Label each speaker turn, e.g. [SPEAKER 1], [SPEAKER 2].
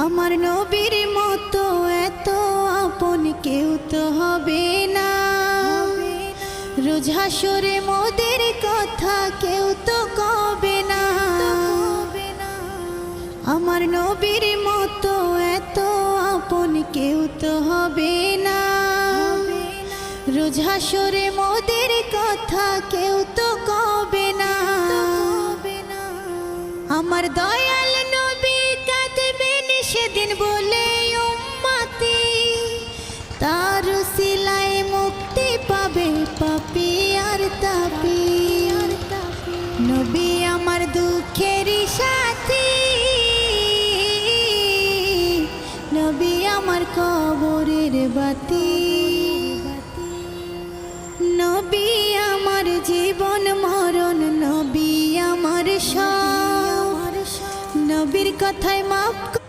[SPEAKER 1] আমার নবীর মতো এত আপন কেউ তো হবে না। রোজ হাসরে মোদের কথা কেউ তো কবে না। আমার নবীর মতো এত আপন কেউ তো হবে না। রোজ হাসরে মোদের কথা কেউ তো কবে না। আমার দয়াল নবী কাঁদবেন সেদিন বলে উম্মতি, তার উসিলায় মুক্তি পাবে পাপী আর তাপী। নবী আমার দুঃখের সাথী, নবী আমার কবরের বাতি। নবী আমার জীবন মরণ, নবী আমার সব। নবীর কথায় মাফ